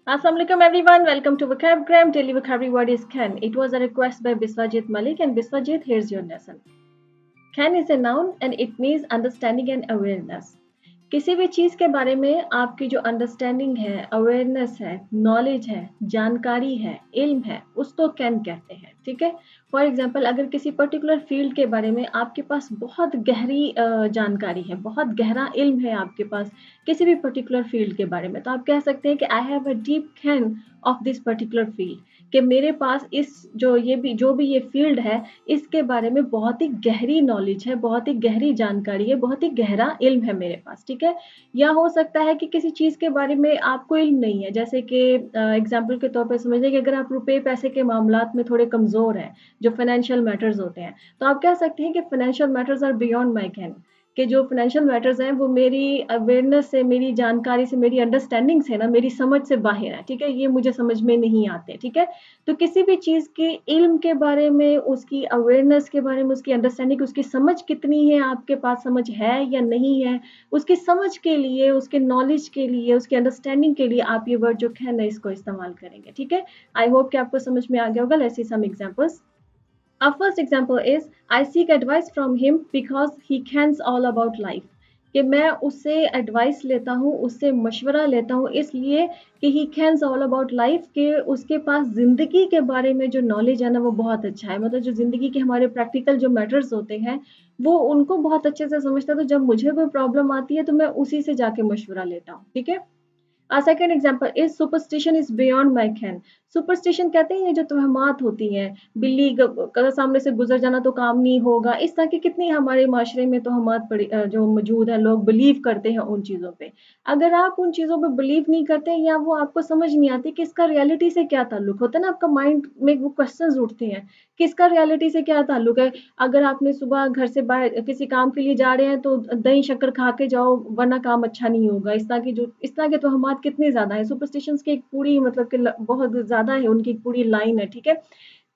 Assalamualaikum everyone. Welcome to Vocabgram. Daily vocabulary word is can. It was a request by Biswajit Malik and Biswajit, here's your lesson. Can is a noun and it means understanding and awareness. किसी भी चीज़ के बारे में आपकी जो understanding है, awareness है, knowledge है, जानकारी है, इल्म है, उसको कैन कहते हैं। ठीक है। फॉर एग्जांपल अगर किसी पर्टिकुलर फील्ड के बारे में आपके पास बहुत गहरी जानकारी है, बहुत गहरा इल्म है आपके पास किसी भी पर्टिकुलर फील्ड के बारे में, तो आप कह सकते हैं कि I have a deep can of this particular field, कि मेरे पास इस जो भी ये फील्ड है इसके बारे में बहुत ही गहरी नॉलेज है, बहुत ही गहरी जानकारी है, बहुत ही गहरा इल्म है मेरे पास। ठीक है। या हो सकता है कि किसी चीज़ के बारे में आपको इल्म नहीं है, जैसे कि एग्जाम्पल के तौर पर समझिए कि अगर आप रुपए पैसे के मामलात में थोड़े कमज़ोर हैं, जो फाइनेंशियल मैटर्स होते हैं, तो आप कह सकते हैं कि financial matters are beyond my ken, कि जो फाइनेंशियल मैटर्स हैं वो मेरी अवेयरनेस से, मेरी जानकारी से, मेरी अंडरस्टैंडिंग से ना, मेरी समझ से बाहर है। ठीक है। ये मुझे समझ में नहीं आते। ठीक है। तो किसी भी चीज़ के इल्म के बारे में, उसकी अवेयरनेस के बारे में, उसकी अंडरस्टैंडिंग, उसकी समझ कितनी है, आपके पास समझ है या नहीं है, उसकी समझ के लिए, उसके नॉलेज के लिए, उसकी अंडरस्टैंडिंग के लिए आप ये वर्ड जो है ना इसको इस्तेमाल करेंगे। ठीक है। आई होप कि आपको समझ में आ गया होगा। Let's see some examples. Our first example is I seek advice from him because he cares all about life. कि मैं उससे एडवाइस लेता हूँ, उससे मशवरा लेता हूँ इसलिए कि ही कैंस ऑल अबाउट लाइफ, कि उसके पास ज़िंदगी के बारे में जो नॉलेज है ना वो बहुत अच्छा है। मतलब जो ज़िंदगी के हमारे प्रैक्टिकल जो मैटर्स होते हैं वो उनको बहुत अच्छे से समझता है। तो जब मुझे कोई प्रॉब्लम आती है तो मैं उसी से जाके मशवरा लेता हूँ। ठीक है। Second example is superstition is beyond my can. Superstition कहते हैं ये जो तोहमात होती हैं, बिल्ली का सामने से गुजर जाना तो काम नहीं होगा, इस तरह की कितनी हमारे माशरे में तोहमात पड़ी जो मौजूद है, लोग बिलीव करते हैं उन चीज़ों पे। अगर आप उन चीज़ों पे बिलीव नहीं करते या वो आपको समझ नहीं आती कि इसका रियलिटी से क्या ताल्लुक होता है ना, आपका माइंड में वो क्वेश्चंस उठते हैं कि इसका रियलिटी से क्या ताल्लुक है। अगर आपने सुबह घर से बाहर किसी काम के लिए जा रहे हैं तो दही शक्कर खा के जाओ वरना काम अच्छा नहीं होगा, इस तरह के तोहमात कितने ज्यादा है। सुपरस्टिशंस की एक पूरी मतलब कि बहुत ज्यादा है, उनकी एक पूरी लाइन है। ठीक है।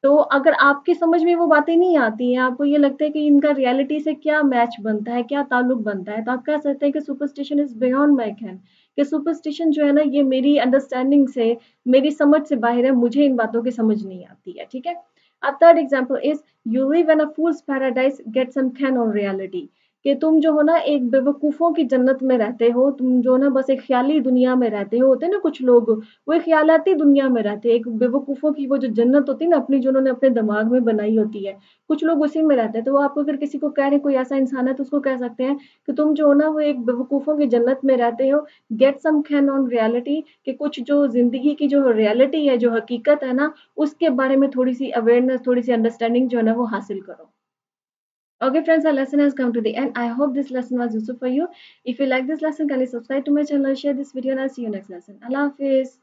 तो अगर आपकी समझ में वो बातें नहीं आती हैं, आपको ये लगता है कि इनका रियलिटी से क्या मैच बनता है, क्या ताल्लुक बनता है, तो आप कह सकते हैं कि superstition is beyond my ken, कि सुपरस्टिशन जो है ना ये मेरी अंडरस्टैंडिंग से, मेरी समझ से बाहर है, मुझे इन बातों की समझ नहीं आती है। ठीक है। अब third example is you live in a fool's paradise get some ken on reality, कि तुम जो हो ना एक बेवकूफ़ों की जन्नत में रहते हो, तुम जो ना बस एक ख्याली दुनिया में रहते हो। होते हैं ना कुछ लोग, वो एक ख्यालाती दुनिया में रहते हैं, एक बेवकूफ़ों की वो जो जन्नत होती है ना अपनी, जो उन्होंने अपने दिमाग में बनाई होती है, कुछ लोग उसी में रहते हैं। तो वो आपको अगर किसी को कह रहे हैं, कोई ऐसा इंसान है तो उसको कह सकते हैं कि तुम जो हो ना वो एक बेवकूफ़ों की जन्नत में रहते हो। Get some ken on reality, कि कुछ जो ज़िंदगी की जो रियलिटी है, जो हकीकत है ना, उसके बारे में थोड़ी सी अवेयरनेस, थोड़ी सी अंडरस्टैंडिंग जो है ना वो हासिल करो। Okay, friends, our lesson has come to the end. I hope this lesson was useful for you. If you like this lesson, kindly subscribe to my channel, share this video, and I'll see you next lesson. Allah Hafiz.